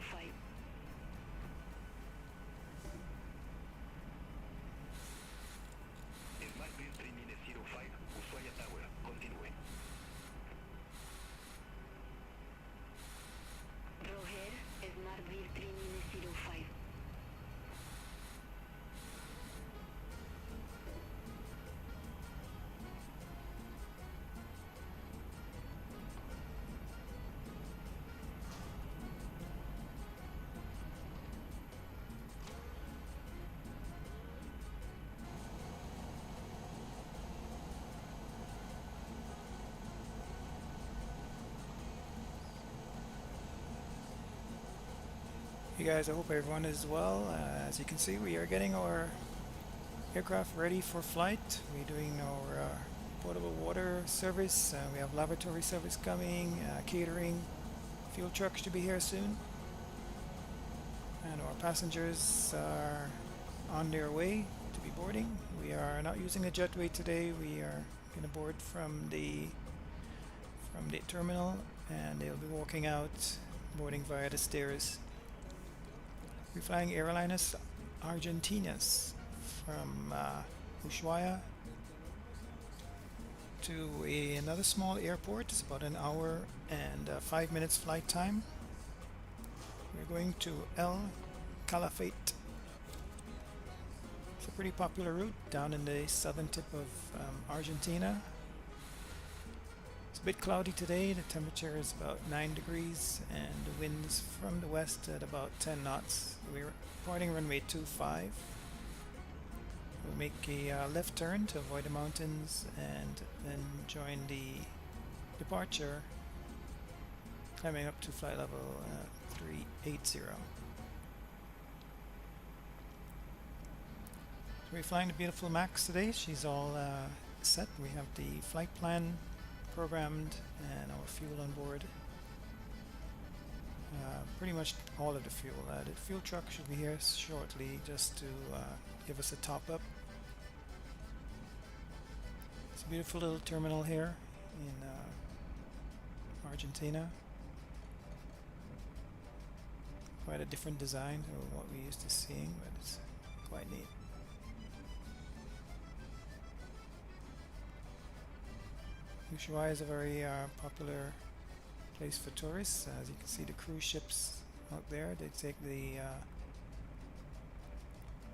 3005. Smart Build 3005, Ushuaia Tower, continue. Roger, Smart Build 3005. Hey guys, I hope everyone is well. As you can see, we are getting our aircraft ready for flight. We're doing our potable water service. We have laboratory service coming, catering, fuel trucks should be here soon. And our passengers are on their way to be boarding. We are not using a jetway today. We are going to board from the terminal, and they'll be walking out, boarding via the stairs. We're flying airliners Argentinas from Ushuaia to another small airport. It's about an hour and 5 minutes flight time. We're going to Calafate. It's a pretty popular route down in the southern tip of Argentina. It's a bit cloudy today. The temperature is about 9 degrees and the winds from the west at about 10 knots. We're departing runway 25. We'll make a left turn to avoid the mountains and then join the departure, climbing up to flight level 380. So we're flying the beautiful Max today. She's all set. We have the flight plan programmed and our fuel on board. Pretty much all of the fuel. The fuel truck should be here shortly just to give us a top up. It's a beautiful little terminal here in Argentina. Quite a different design to what we're used to seeing, but it's quite neat. Ushuaia is a very popular place for tourists. As you can see, the cruise ships out there, they take the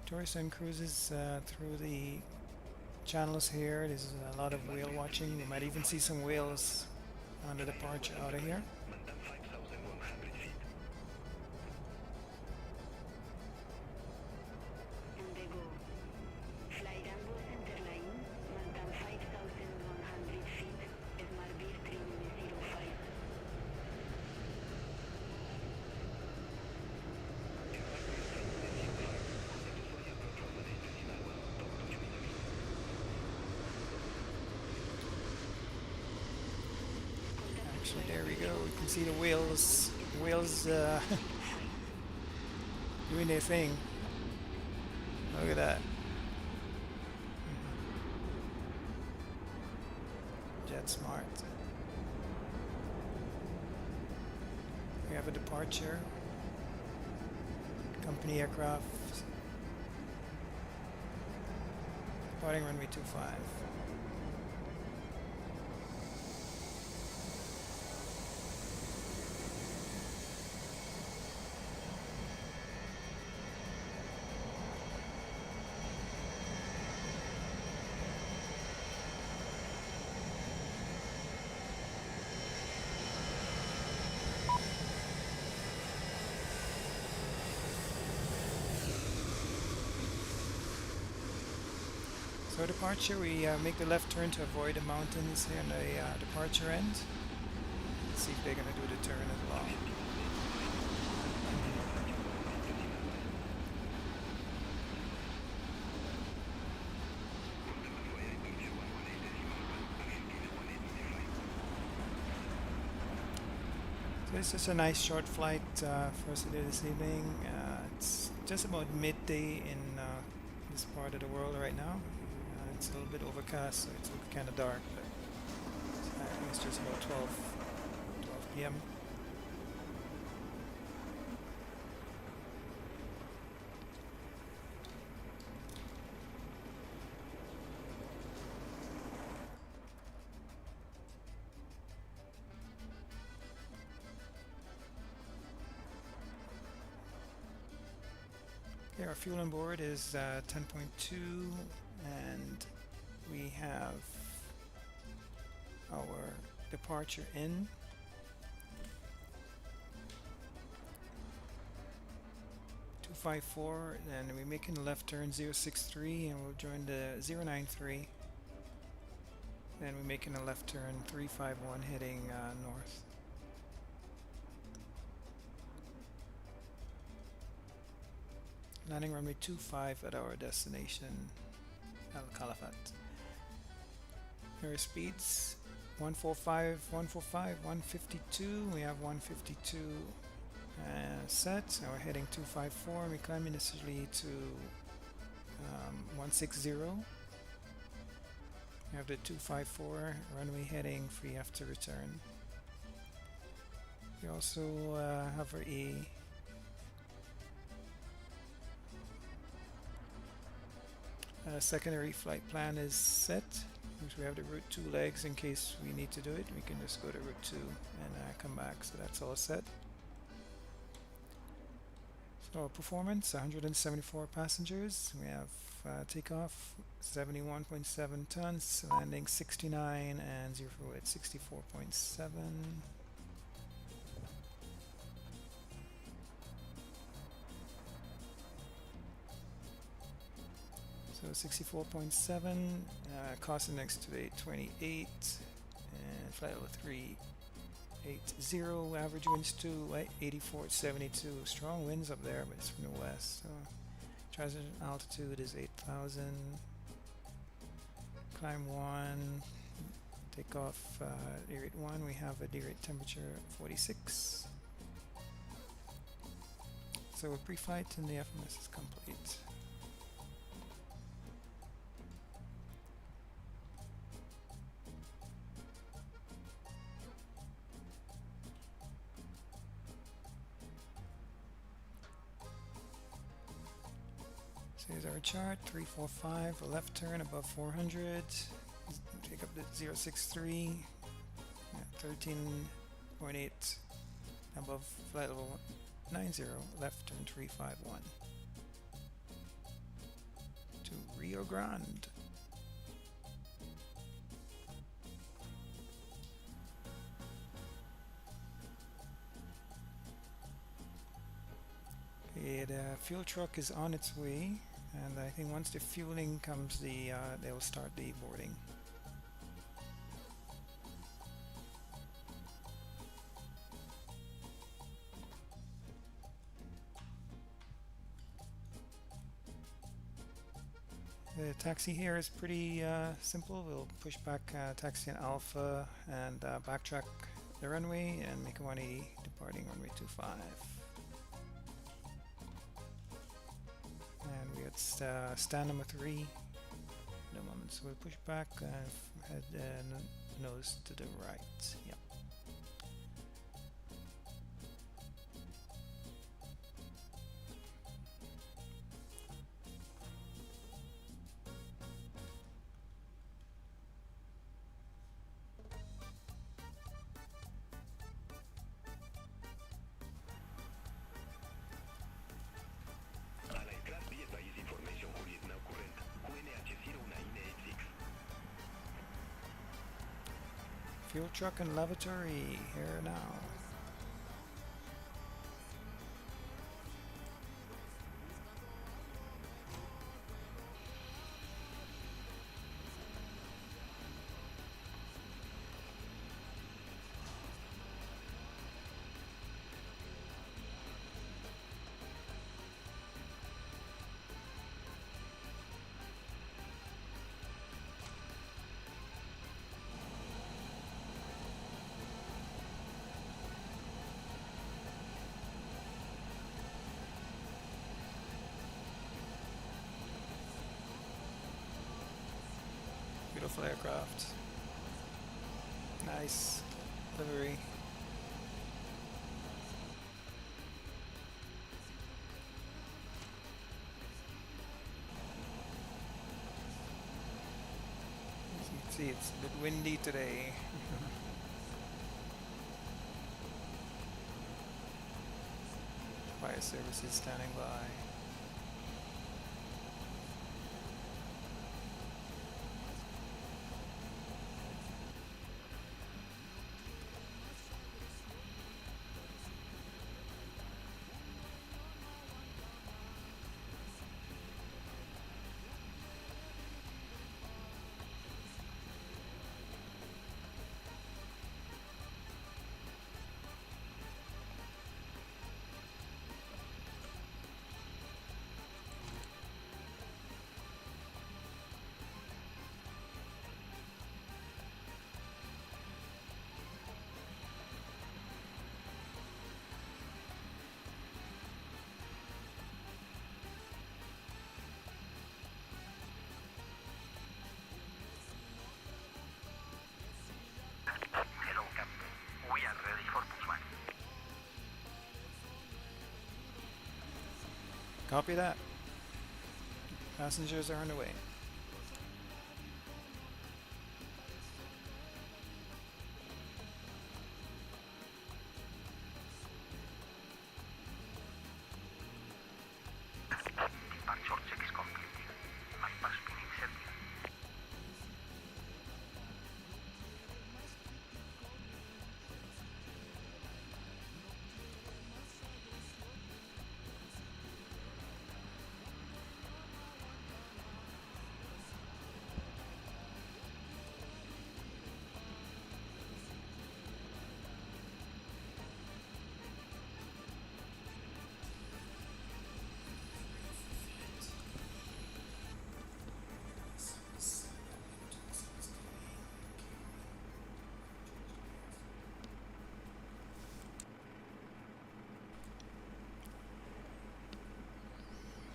tourists and cruises through the channels here. There's a lot of whale watching. You might even see some whales on the departure out of here. Actually, there we go. You can see the whales doing their thing. Look at that. Jet smart. We have a departure. Company aircraft. Departing runway 25. So departure, we make the left turn to avoid the mountains here on the departure end. Let's see if they're going to do the turn as well. So this is a nice short flight for us to do this evening. It's just about midday in this part of the world right now. It's a little bit overcast, so it's looking kind of dark, but I think it's just about 12 p.m. Here our fuel on board is 10.2, and we have our departure in. And we're making a left turn 063, and we'll join the 093. Then we're making a left turn 351 heading north. Landing runway 25 at our destination, Calafate. Here are speeds 145, 145, 152. We have 152 set. Now we're heading 254. We're climbing initially to 160. We have the 254 runway heading free after return. We also have a secondary flight plan is set. We have the route 2 legs in case we need to do it. We can just go to route 2 and come back. So that's all set. So performance 174 passengers. We have takeoff 71.7 tons, landing 69, and 0 at 64.7. So 64.7, cost index today 28, and flight level 380, average winds to 84.72, strong winds up there, but it's from the west. So transition altitude is 8,000, climb 1, take off D-rate 1, we have a D-rate temperature 46. So pre-flight in the FMS is complete. Here's our chart, 345, a left turn above 400, take up the 063, 13.8 above flight level 90, left turn 351 to Rio Grande. Okay, the fuel truck is on its way. And I think once the fueling comes, they will start the boarding. The taxi here is pretty simple. We'll push back taxi in Alpha and backtrack the runway and make a 180 departing runway 25. And we got stand number 3 at the moment, so we'll push back and head nose to the right. Yep. Fuel truck and lavatory here now. Beautiful aircraft. Nice livery. As you can see, it's a bit windy today. Fire services standing by. Copy that. Passengers are on the way. Departure checks complete. Bypass being set.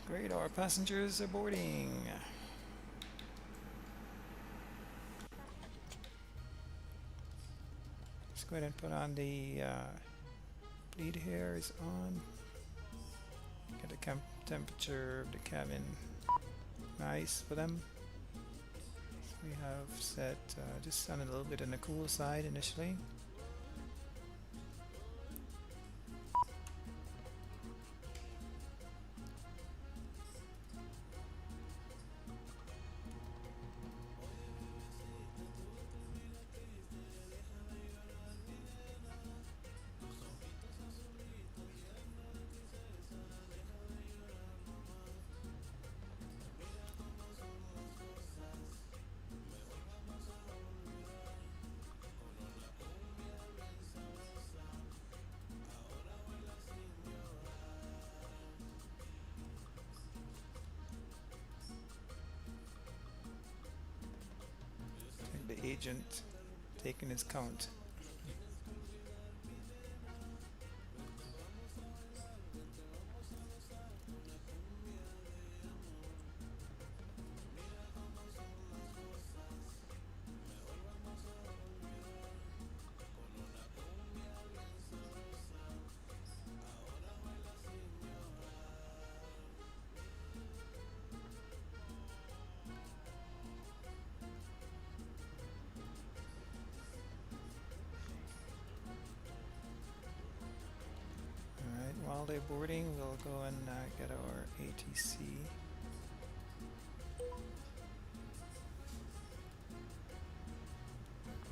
Great, our passengers are boarding. Let's go ahead and put on the bleed hair is on. Get the temperature of the cabin nice for them. So we have set just on a little bit on the cool side initially. The agent taking his count. While they're boarding, we'll go and get our ATC.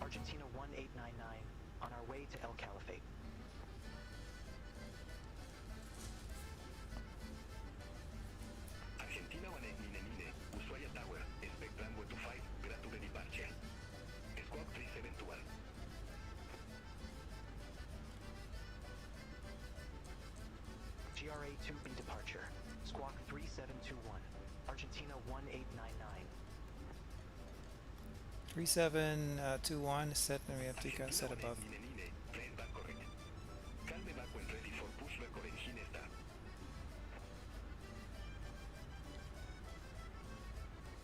Argentina 1899 on our way to El Calafate. Argentina 1899, Ushuaia Tower, expect runway 25, clear to the departure. Squawk 3721. GRA 2B departure. Squawk 3721. Argentina 1899. 3721 set, and we have to set above.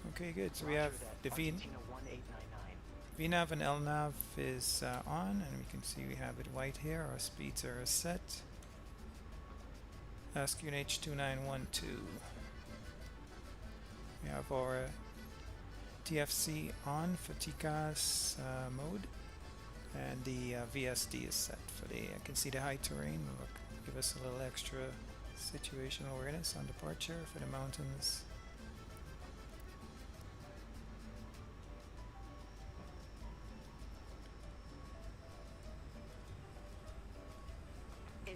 Okay, good. So we have the VNAV and LNAV is on, and we can see we have it white here. Our speeds are set. ASCII 2912. We have our TFC on for TCAS mode, and the VSD is set for the. I can see the high terrain. Look, give us a little extra situational awareness on departure for the mountains.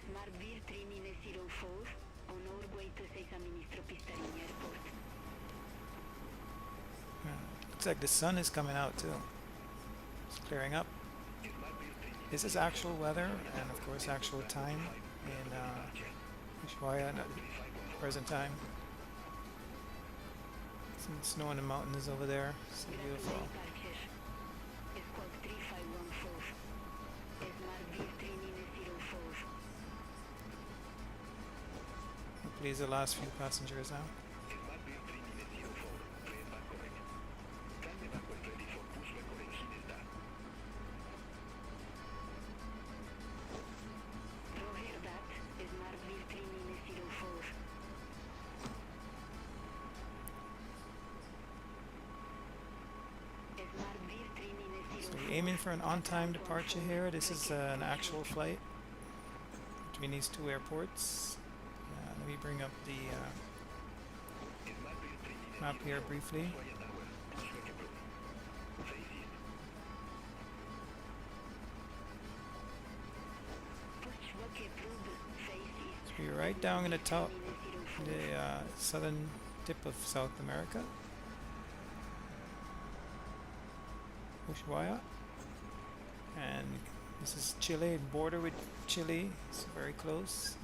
Smart Vir 3904 on our way to SouthAmerican Airport. Looks like the sun is coming out too. It's clearing up. This is actual weather and of course actual time in Ushuaia at present time. Some snow in the mountains over there. So beautiful. Please, the last few passengers now. aiming for an on-time departure here. This is an actual flight between these two airports. Let me bring up the map here briefly. Ushuaia Tower, check approved. Face east. Pushwalk approved. Face east. So we're right down in the top, the southern tip of South America. Ushuaia. And this is Chile, border with Chile. It's very close.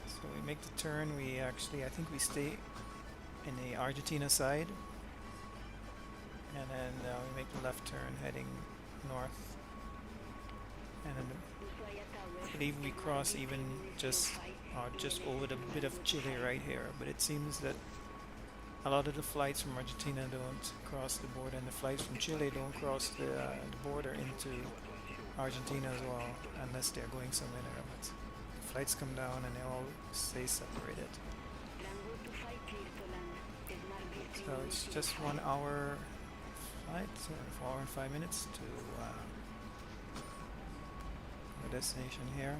So we make the turn. We actually, I think we stay in the Argentina side, and then we make the left turn heading north, and then Ushuaia Tower. I believe we cross even just over the bit of Chile right here. But it seems that a lot of the flights from Argentina don't cross the border, and the flights from Chile don't cross the border into Argentina as well, unless they're going somewhere there. But the flights come down and they all stay separated. Rango 25 clear to land. Smart V3 So it's just 1 hour flight, 4 hour and 5 minutes to our destination here.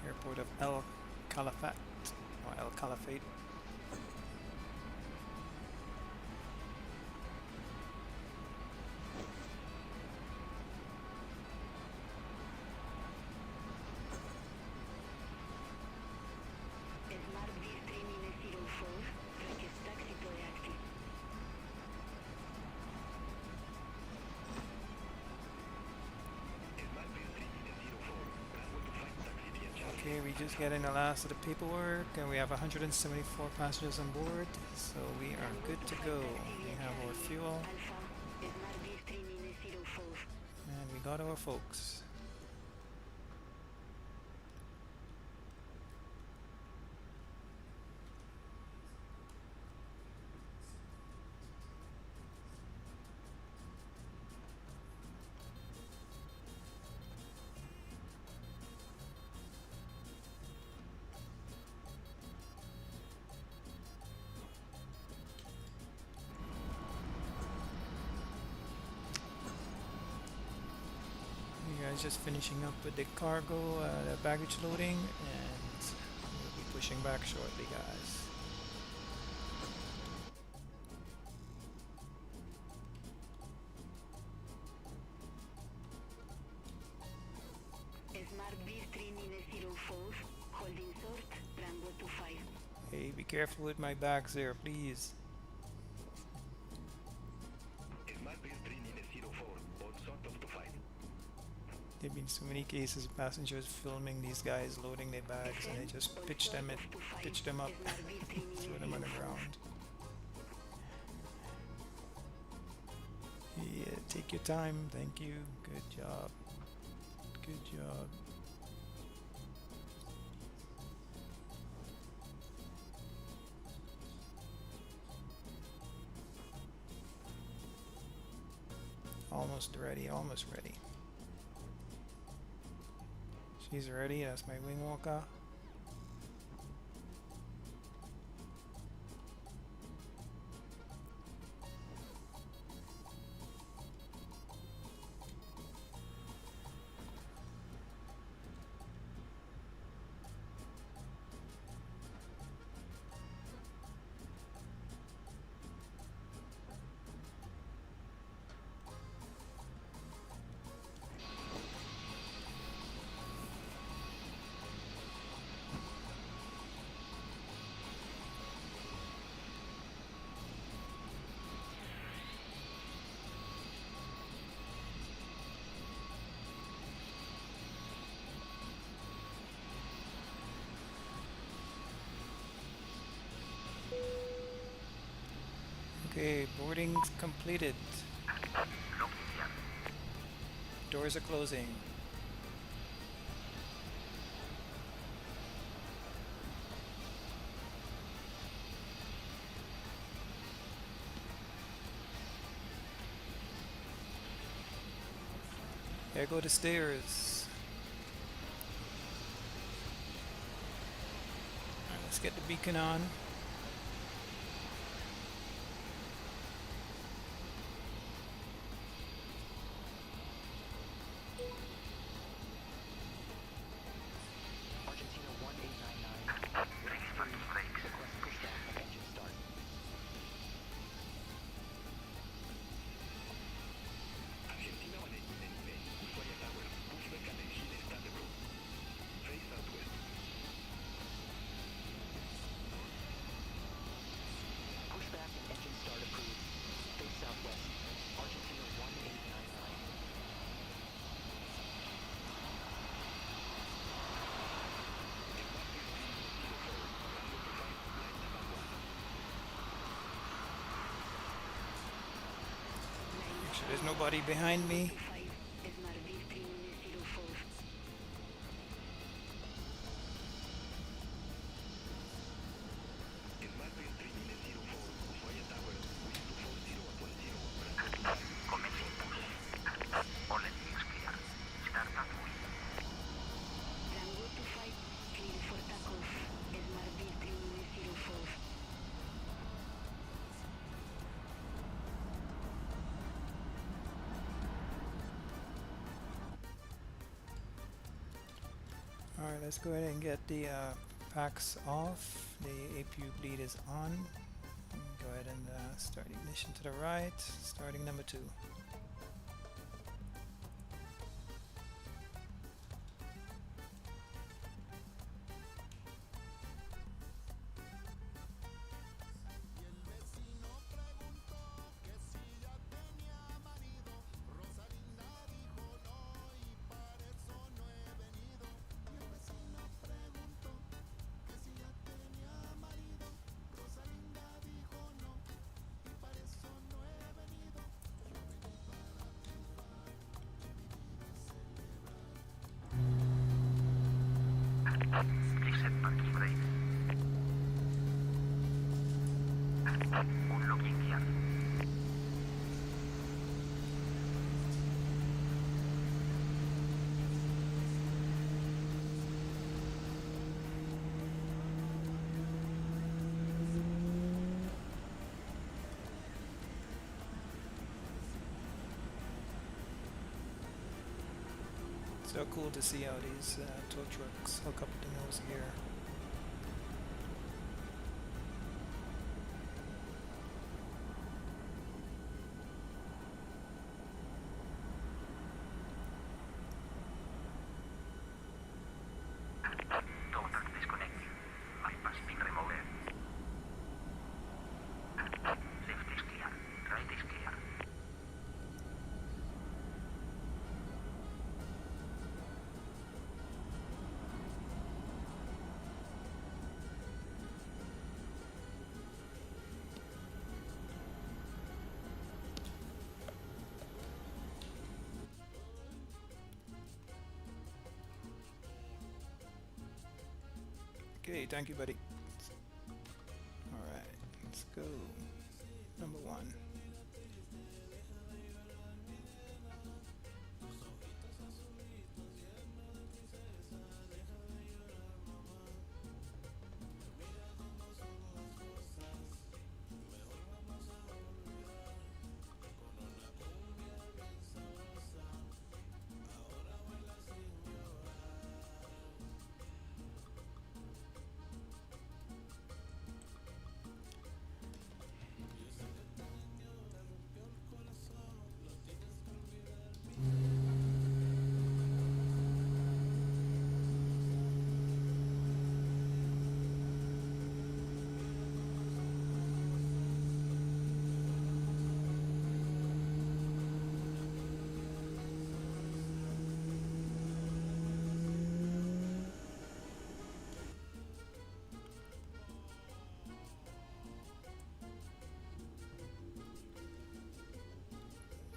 Airport of El Calafate, or El Calafate. Smart V3-04. Request taxi to active. Smart V3-04, runway 25 taxi via Charlie. Okay, we just getting the last of the paperwork, and we have 174 passengers on board, so we are good to go. We have our fuel, Alpha. Smart V3-04. and we got our folks. You guys just finishing up with the cargo, the baggage loading, and we'll be pushing back shortly, guys. Smart V3-04. Holding short. Rango 25. Hey, be careful with my bags there, please. Smart V3-04, on sort of to 5. There have been so many cases of passengers filming these guys loading their bags, and they just pitch them up, throw them on the ground. Yeah, take your time. Thank you. Good job. Good job. Almost ready, almost ready. She's ready, that's my wing walker. Okay, boarding's completed. Doors are closing. There go the stairs. Let's get the beacon on. Argentina 1899. Request pushback and engine start. Argentina 1899, Ushuaia Tower, pushback and engine start approved. Face southwest. Pushback and engine start approved. Face southwest. Argentina 1899. Make sure there's nobody behind me. 5, Smart Vistri 104. Smart Vistri 104, Ushuaia Tower, wind 240 Commencing push. All engines clear. Start at wind. Tango 25, clear for takeoff. Smart Vistri 104. Alright, let's go ahead and get the packs off. The APU bleed is on. Go ahead and start ignition to the right, starting number 2. Reset parking brake. Unlocking gear. So cool to see how these tow trucks hook up with the nose gear. Total disconnecting. Bypass being removed. Left is clear. Right is clear. Okay, thank you, buddy. Alright, let's go. Number 1.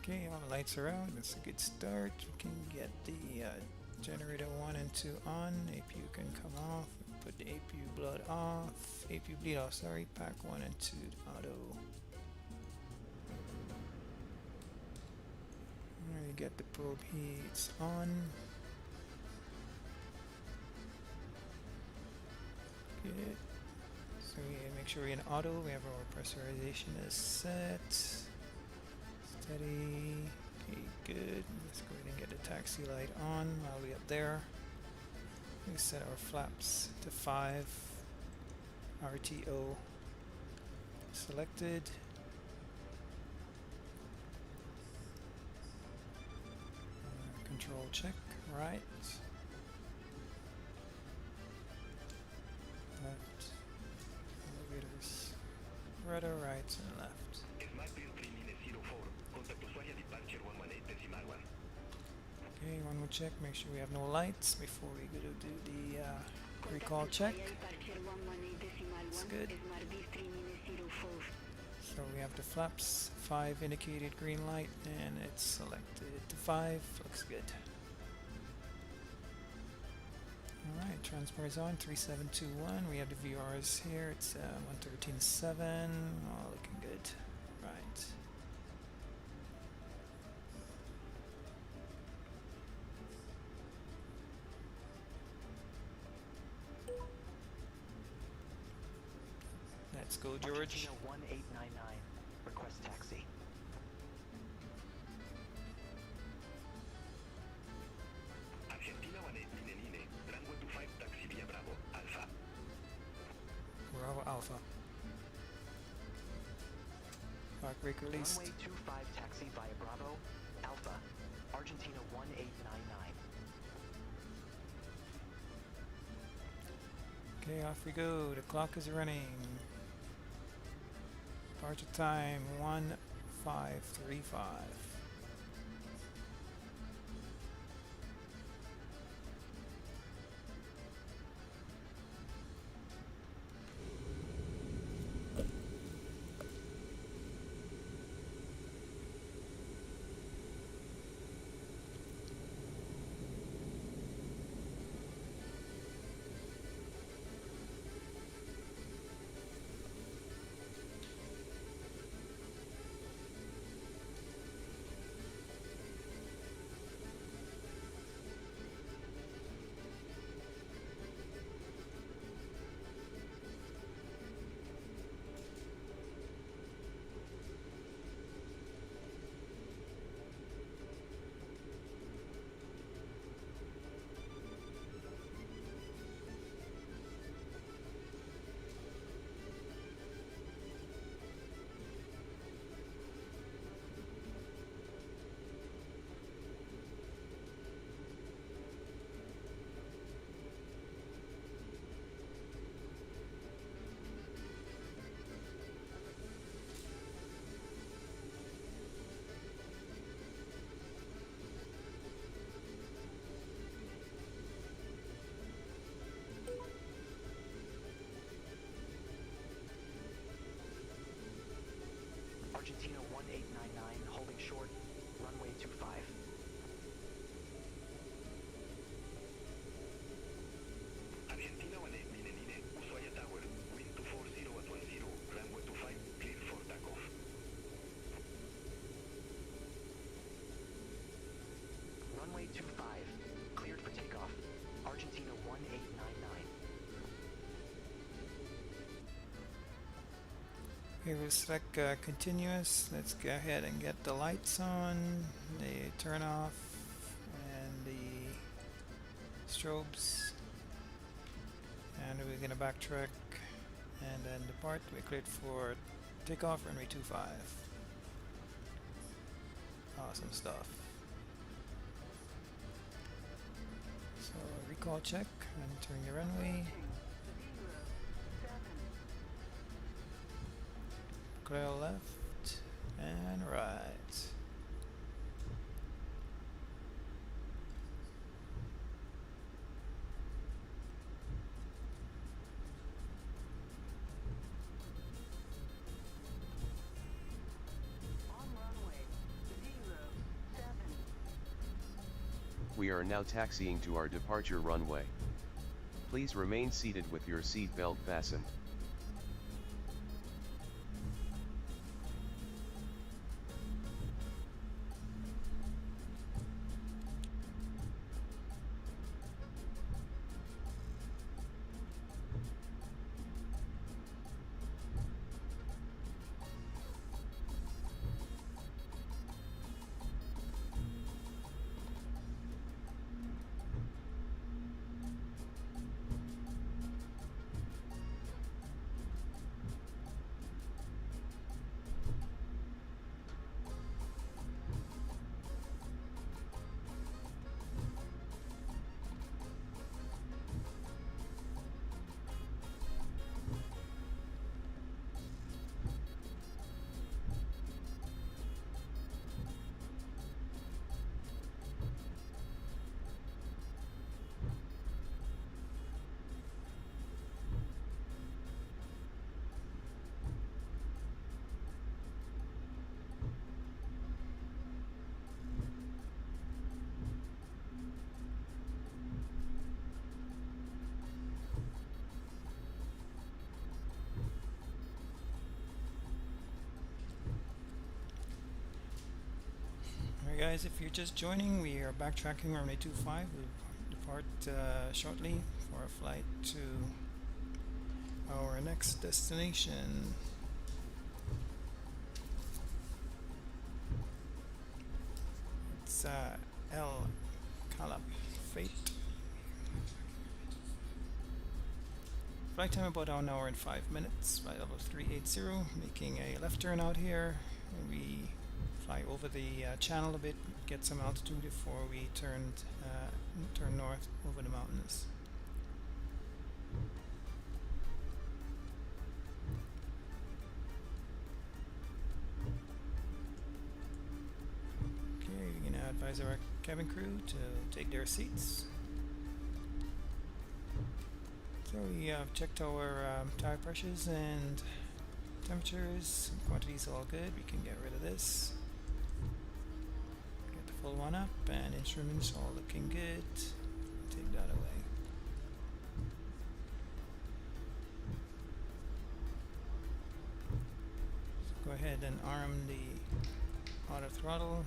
Okay, all the lights are out. That's a good start. We can get the generator 1 and 2 on. APU can come off. Put the APU blood off. APU bleed off, sorry. Pack 1 and 2 auto. There you get the probe heats on. Good. So we make sure we're in auto. We have our pressurization is set. Steady. Okay, good. Let's go ahead and get the taxi light on while we're up there. We set our flaps to 5. RTO selected. Control check, right. Left. Elevators. Rudder, right and left. Smart Build 3904. Contact Ushuaia departure 118.1. Okay, one more check, make sure we have no lights before we go to do the recall check. That's good. So we have the flaps, 5 indicated green light, and it's selected to 5. Looks good. Alright, transport is on, 3721. We have the VRs here, it's 113.7. Oh, looking good. Right. Let's go, George. Argentina 1899. Request taxi. Argentina 1899. Runway 25 taxi via Bravo. Alpha. Bravo Alpha. Park brake released. Runway 25 taxi via Bravo. Alpha. Argentina 1899. Okay, off we go. The clock is running. Departure time 1535. Argentina 1899, holding short, runway 25. Argentina 1899. Ushuaia Tower. Wind 240 at 10. Runway 25 clear for takeoff. Runway 25, cleared for takeoff. Argentina 1899. Okay, we'll select continuous. Let's go ahead and get the lights on, the turn off, and the strobes. And we're going to backtrack and then depart. We cleared for takeoff, runway 25. Awesome stuff. So recall check, entering the runway. Clear left and right. We are now taxiing to our departure runway. Please remain seated with your seat belt fastened. guys, if you're just joining, we are backtracking runway 25. We'll depart shortly for a flight to our next destination. It's Calafate. Flight time about 1 hour and 5 minutes. Flight level 380, making a left turn out here. We fly over the channel a bit, get some altitude before we turn north over the mountains. Okay, we're going to advise our cabin crew to take their seats. So we have checked our tire pressures and temperatures. Quantities all good. We can get rid of this. Get the full one up, and instruments all looking good. Take that away. So go ahead and arm the auto throttle.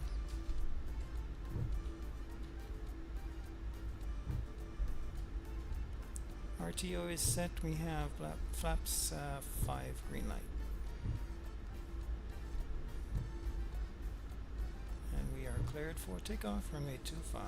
RTO is set. We have flaps 5 green light. And we are cleared for takeoff, runway 25.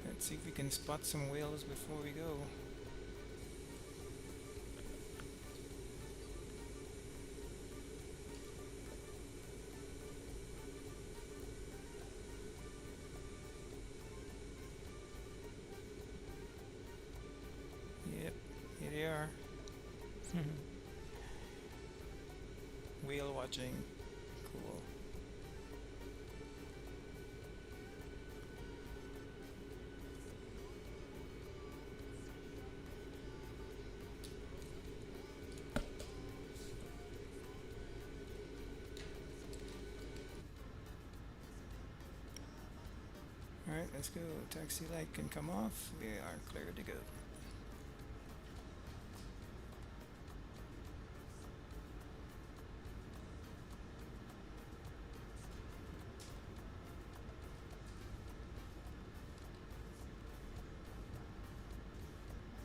Let's see if we can spot some whales before we go. Yep, here they are. Whale watching. Cool. Alright, let's go. Taxi light can come off. We are clear to go.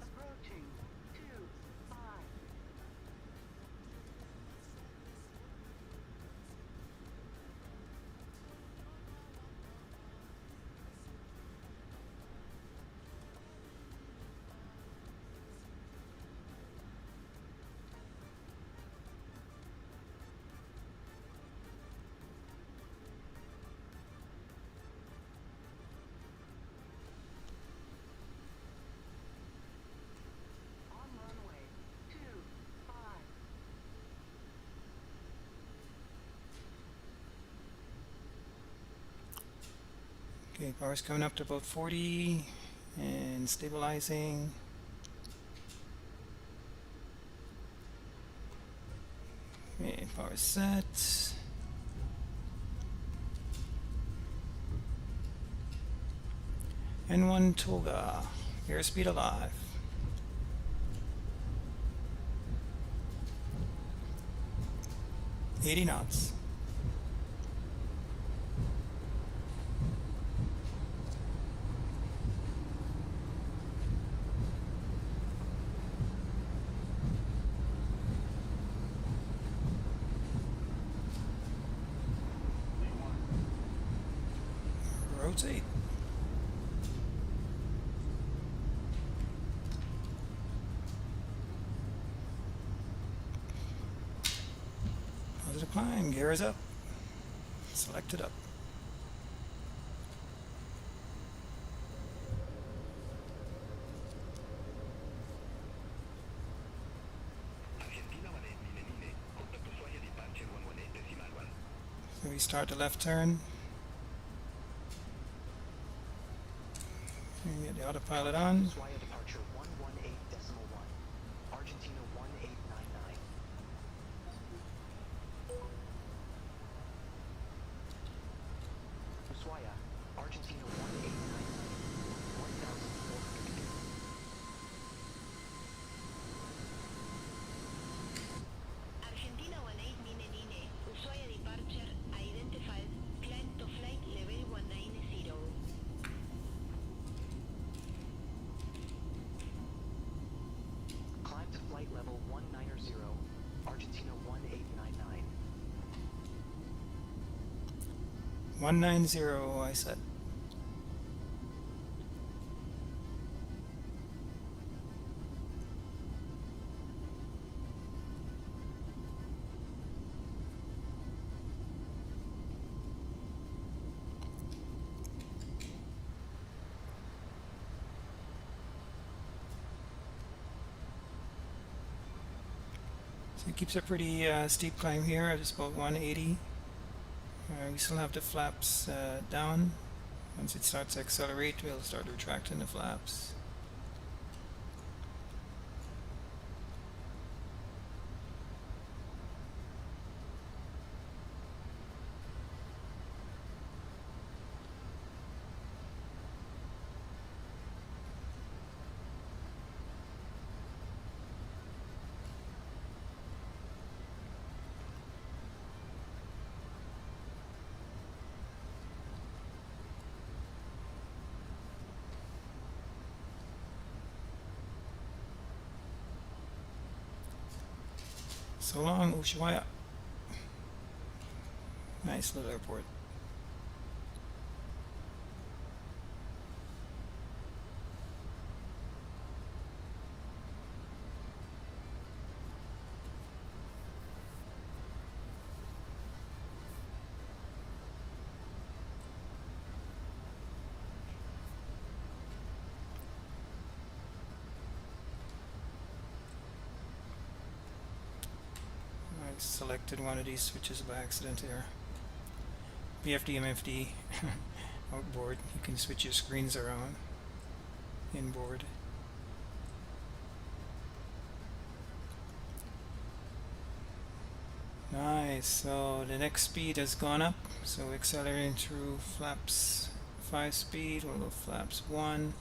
Approaching 25. On runway 25. Okay, power's coming up to about 40 and stabilizing. Okay, power set. N1 Toga, airspeed alive. $80 knots. Rotate. Positive climb, gear is up. Select it up. restart the left turn. And get the autopilot on. Ushuaia departure 118.1, Argentina 1899. Ushuaia, Argentina 1899, 1,400 feet. Argentina 1899, Ushuaia departure identified, climb to flight level 190. Climb to flight level 190, Argentina 1899. 190, I said. So it keeps a pretty steep climb here at just about 180. We still have the flaps down. Once it starts to accelerate, we'll start retracting the flaps. So long, Ushuaia. Nice little airport. Selected one of these switches by accident here. BFD, MFD, outboard. You can switch your screens around inboard. Nice. So the next speed has gone up. So we're accelerating through flaps 5 speed. We'll go flaps 1.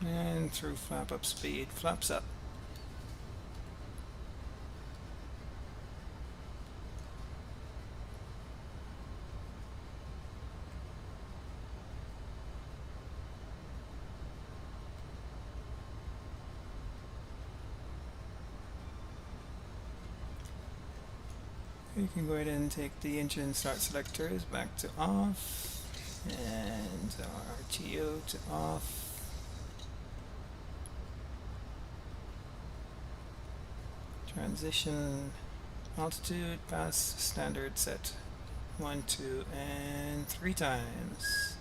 And through flap up speed, flaps up. You can go ahead and take the engine start selectors back to off and RTO to off. Transition altitude pass standard set 1, 2, and 3 times.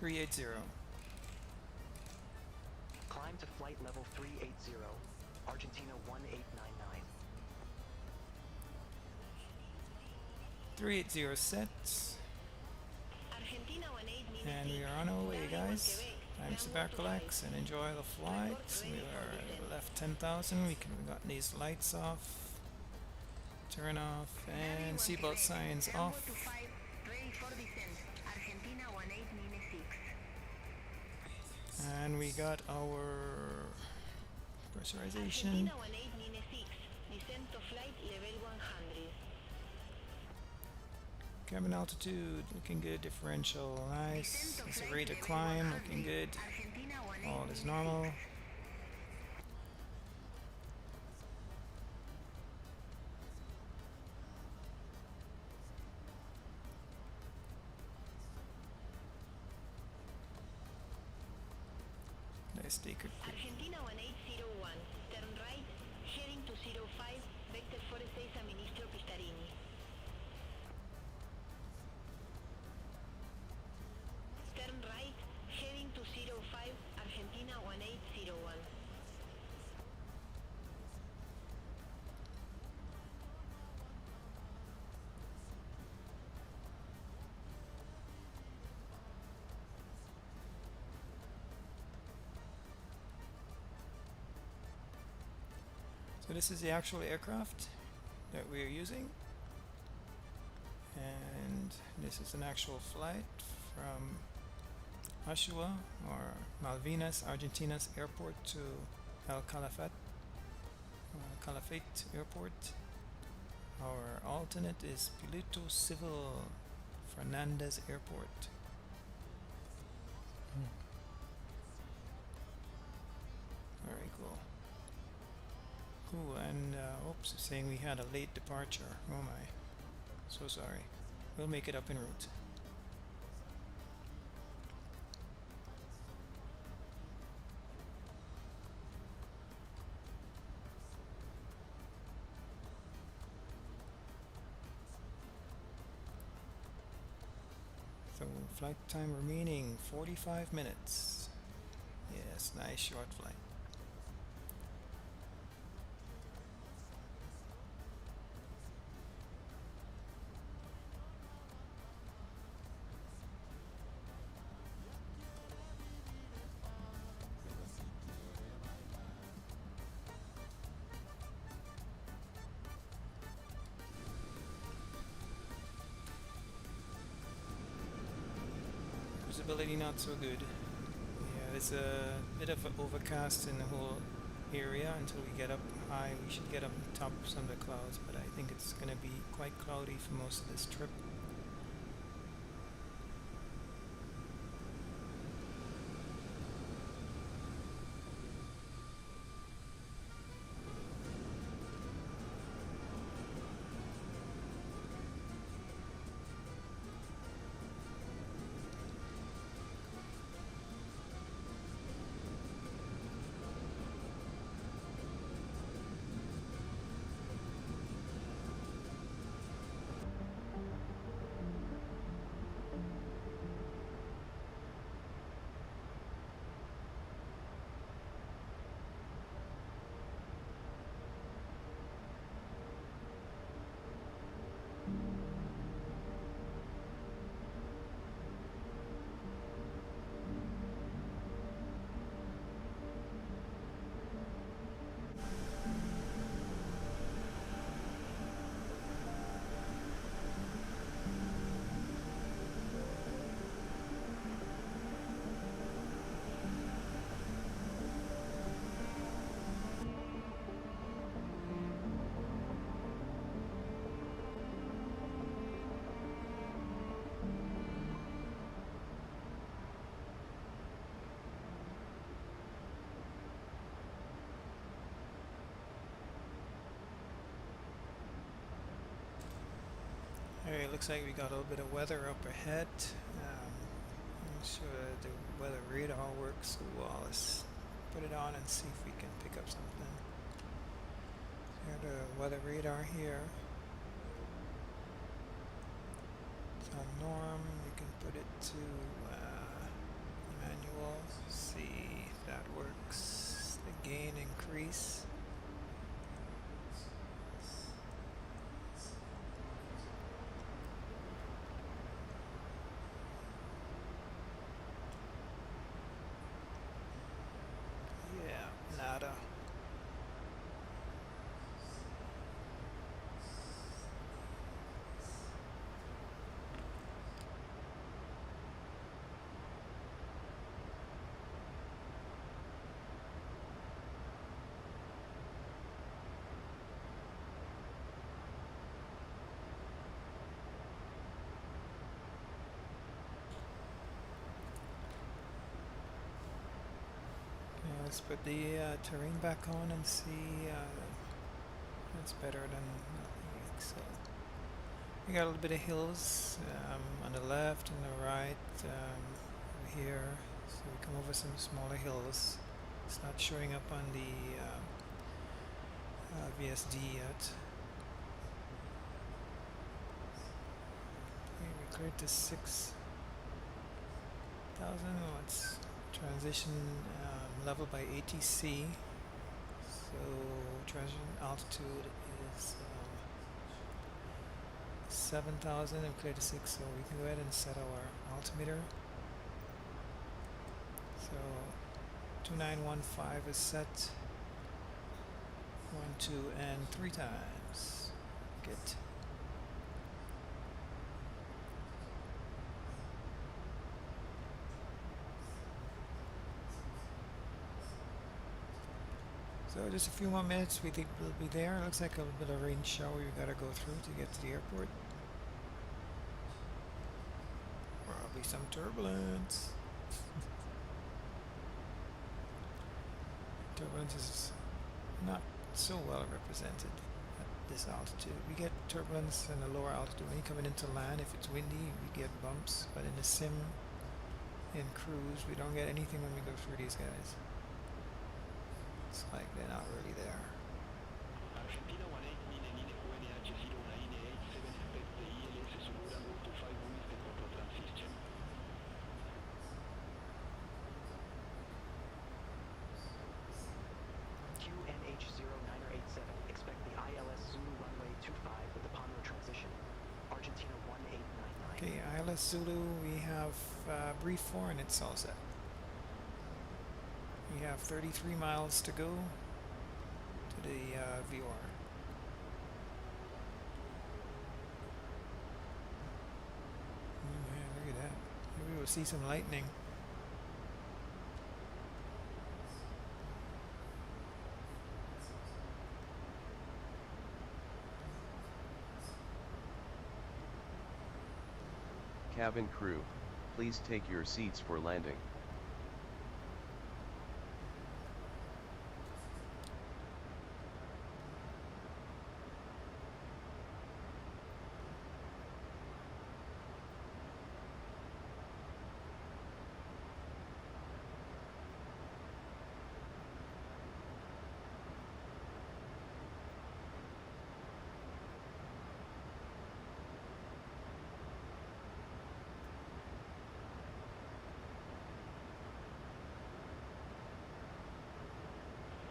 380. Climb to flight level 380, Argentina 1899. 380 set. Argentina 18 And we are on our way, guys. I'm Sabarkalax and enjoy the flight. We are left 10,000. We got these lights off, turn off, and seatbelt signs off. Ready for descent. Argentina 1896. And we got our pressurization. Argentina 1896. Descent to flight level 100. Cabin altitude looking good. Differential nice. It's a rate of climb looking good. All is normal. Let's take a quick. Argentina 1801. Turn right. Heading to 05. Vector 46 a Ministro Pistarini. Turn right. Heading to 05. Argentina 1801. So this is the actual aircraft that we are using, and this is an actual flight from Ushuaia or Malvinas, Argentina's airport to El Calafate airport. Our alternate is Piloto Civil Fernandez Airport. Very cool. Cool, and oops, it's saying we had a late departure. Oh my. So sorry. We'll make it up en route. So flight time remaining 45 minutes. Yes, nice short flight. Visibility not so good. Yeah, there's a bit of an overcast in the whole area until we get up high. We should get up top of some of the clouds, but I think it's going to be quite cloudy for most of this trip. Alright, looks like we got a little bit of weather up ahead. I'm sure the weather radar works well. Let's put it on and see if we can pick up something. Here's the weather radar here. It's on norm. We can put it to Let's put the terrain back on and see. That's better than nothing. So we got a little bit of hills on the left and the right over here. So we come over some smaller hills. It's not showing up on the VSD yet. Okay, we cleared to 6,000. Let's transition level by ATC. So transition altitude is 7,000 and clear to 6, so we can go ahead and set our altimeter. So 2915 is set. 1, 2, and 3 times. Good. So just a few more minutes, we think we'll be there. Looks like a little bit of rain shower we gotta go through to get to the airport. Probably some turbulence. Turbulence is not so well represented at this altitude. We get turbulence in the lower altitude when you're coming into land. If it's windy, we get bumps, but in the sim, in cruise, we don't get anything when we go through these guys. It's like they're not really there. Argentina 18 Nine UNH 098 7 expect the ELS Sugura go to 5 with the control transition. QNH 0987, expect the ILS Zulu runway 25 with the Ponro transition. Argentina 1899. Okay, ILS Zulu, we have brief for and it's all set. We have 33 miles to go to the VR. Oh man, look at that. Maybe we'll see some lightning. Cabin crew, please take your seats for landing.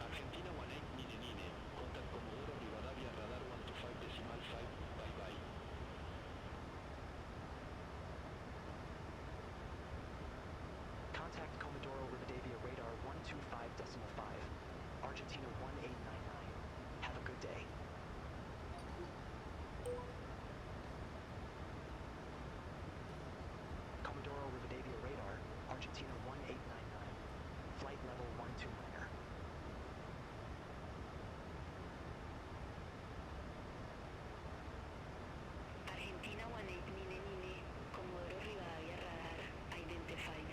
Argentina 18 Nine, contact Comodoro Rivadavia radar 125.5, bye bye. Contact Comodoro Rivadavia radar 125.5. Argentina 1899. Have a good day. Comodoro Rivadavia radar, Argentina 1899. Flight level 129er. Argentina 18 Nine, Comodoro Rivadavia radar identified.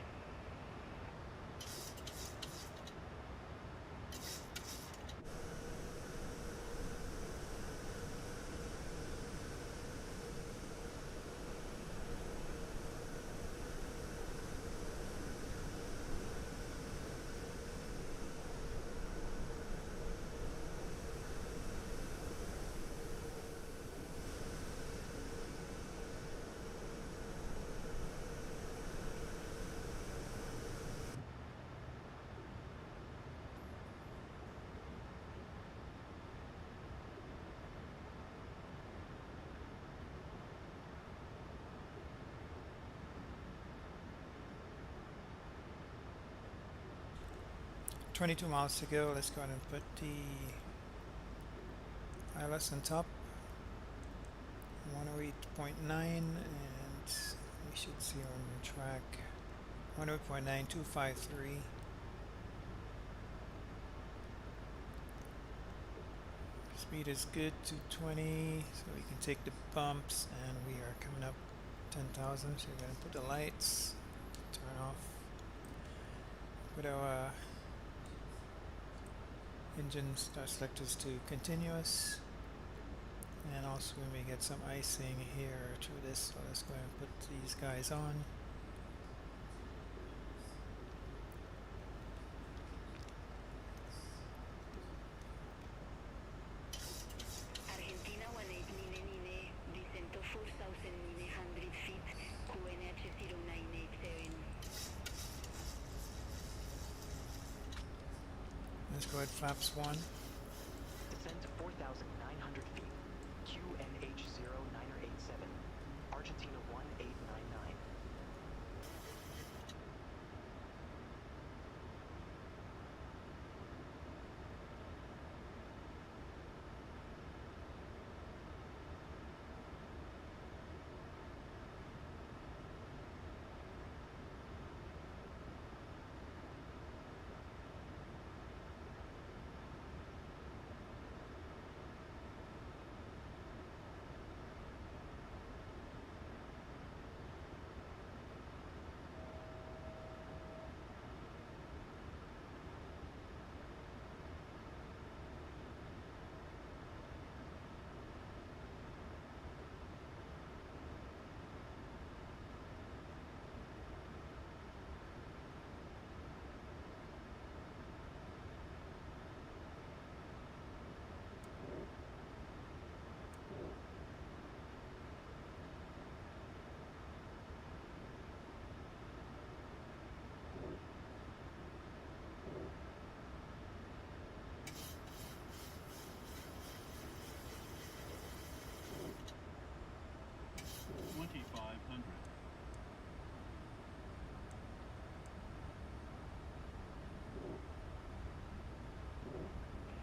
$22 miles to go. Let's go ahead and put the ILS on top. 108.9 and we should see on the track 108.9253. Speed is good, 220, so we can take the bumps, and we are coming up 10,000. So we're going to put the lights, turn off, put our Engine start selectors to continuous. And also we may get some icing here through this, so let's go ahead and put these guys on. Argentina 18 Nine Nine, descent to 4,900 feet, QNH 0987. Let's go ahead flaps 1. Descend to 4,900 feet. QNH 0987. Argentina 1899.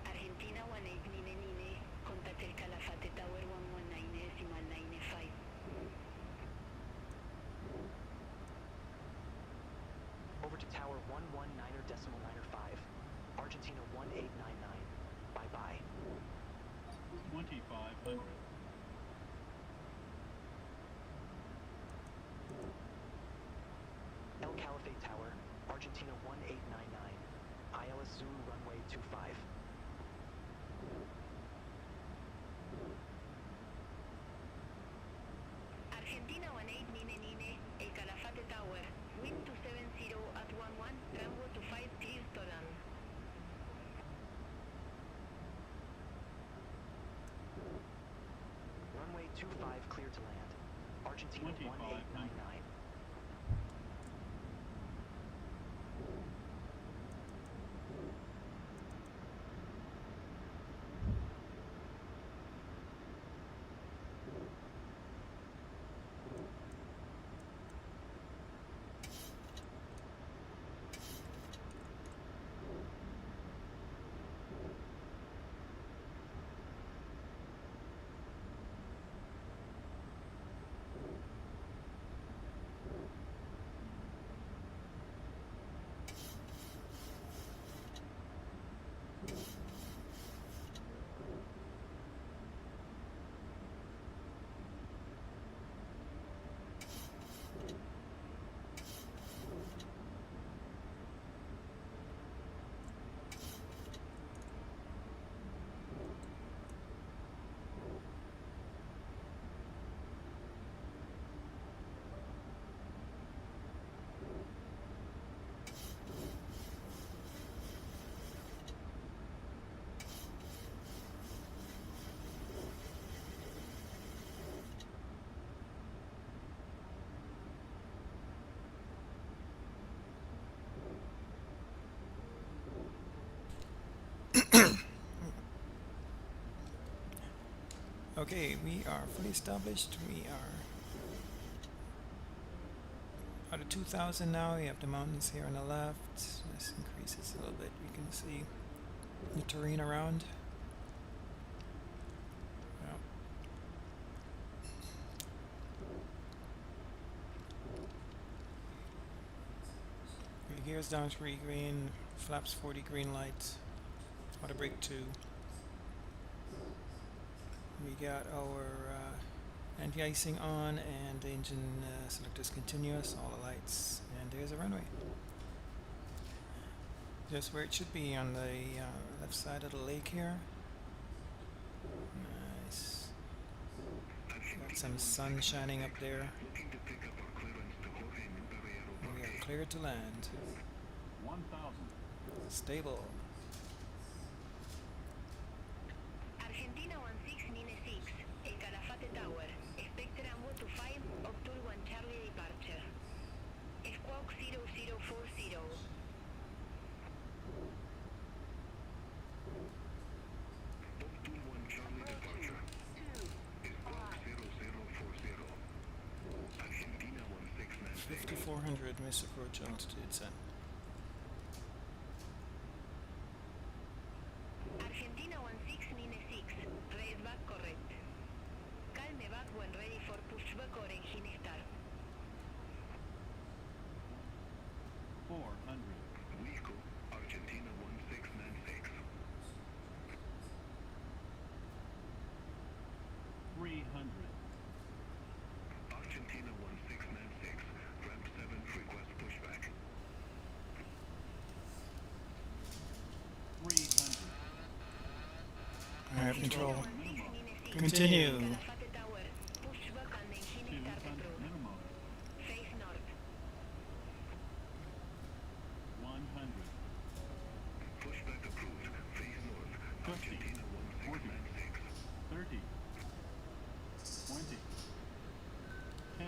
Argentina 18 Nine Nine, contact el Calafate Tower 119.95. Over to tower 119.95. Argentina 1899. Bye-bye. 2500. El Calafate Tower, Argentina 1899. ILS Zulu runway 25. Argentina 18 Nine Nine, el Calafate Tower, wind 270 at 11, runway 25, clear to land. Runway 25 clear to land. Argentina 1899. Okay, we are fully established. We are out of 2000 now. We have the mountains here on the left. Let's increase this a little bit. We can see the terrain around. Yep. Gears down 3 green, flaps 40 green light, auto brake 2. We got our anti-icing on and the engine selectors continuous, all the lights, and there's a runway. Just where it should be, on the left side of the lake here. Nice. Got some sun shining up there. Looking to pick up our clearance to Jorge Nunavero We are Parque. clear to land. 1,000. Stable. Argentina 1696, El Calafate Tower. Expect runway to 5, October 1 Charlie departure. Squawk 0040. October 1 Charlie departure. Squawk 0040. Argentina 1696. 5400 miss approach altitude set. Argentina 1696, raise back correct. Calme back when ready for pushback or engine start. 400. Wilco, Argentina 1696. 300. Argentina 1696. Ramp 7 request pushback. 300. Alright, control. Minimum. Continue. Calafate Tower, pushback and engine start 200. approved. Minimum. Face north. 100. Pushback approved. Face north. 50. Argentina 1696. 30. 20. 10.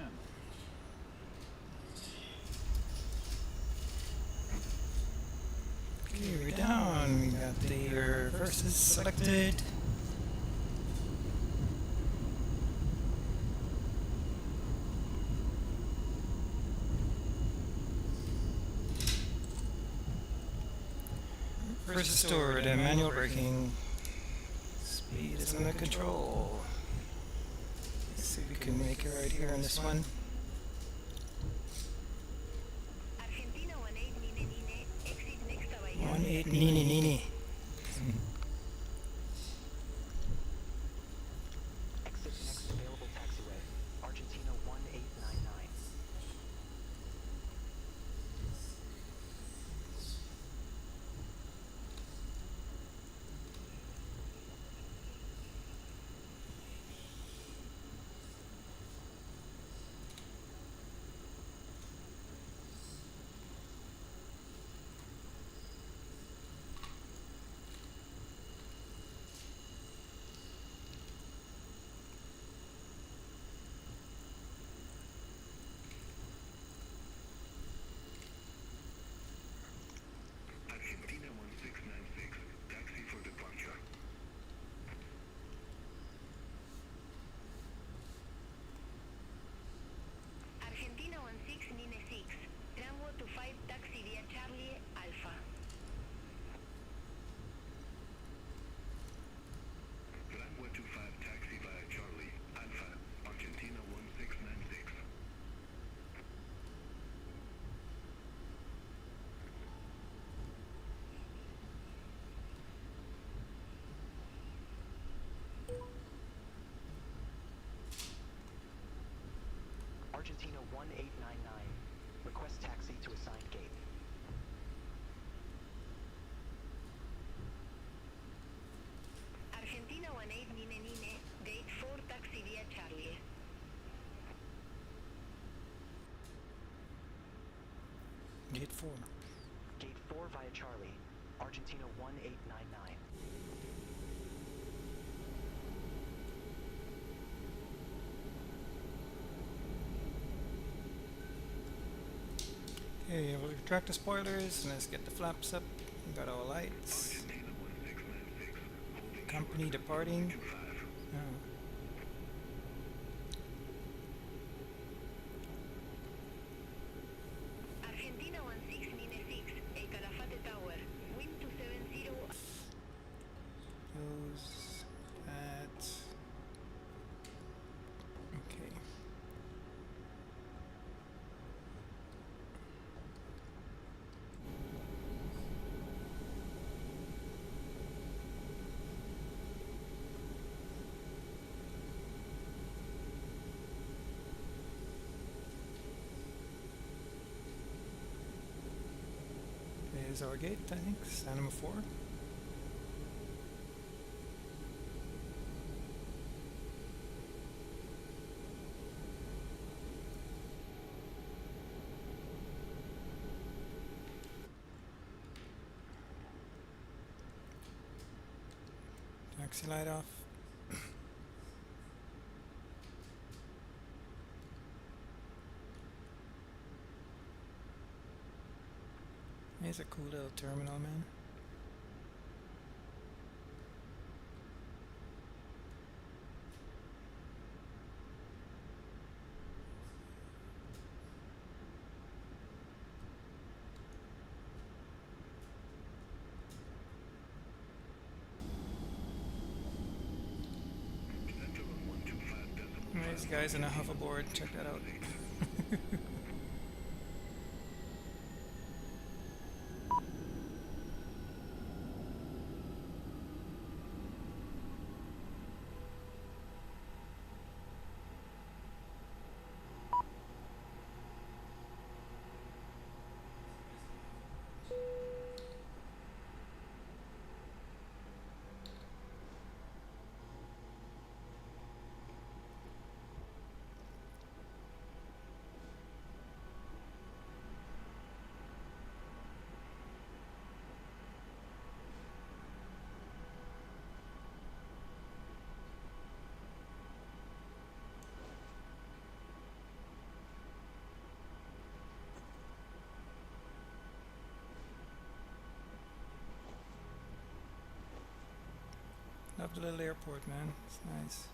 Okay, we're down. We got the reverses selected. Reverses stored and manual braking. Speed is under control. Let's see if we can make it right here on this one. Argentina 1899, exit next Avaya. 18 Nini Nini. Exit next available taxiway. Argentina 1899. Argentina 1696. Taxi for departure. Argentina 1696, runway to 5 taxi via Charlie Alpha. Runway 25 taxi via Charlie. Alpha. Argentina 1696. Argentina 1899. Request taxi to assigned gate. Argentina 1899, gate 4 taxi via Charlie. Gate 4. Gate 4 via Charlie. Argentina 1899. Okay, we'll retract the spoilers and let's get the flaps up. We got all lights. Argentina 1696. Holding Company short. departing. 25. Oh. Argentina 1696, El Calafate Tower, wind 270. Close that. Okay. is our gate, I think. Stand number 4. Taxi light off. It's a cool little terminal, man. These guys in a hoverboard, check that out. Love the little airport, man. It's nice.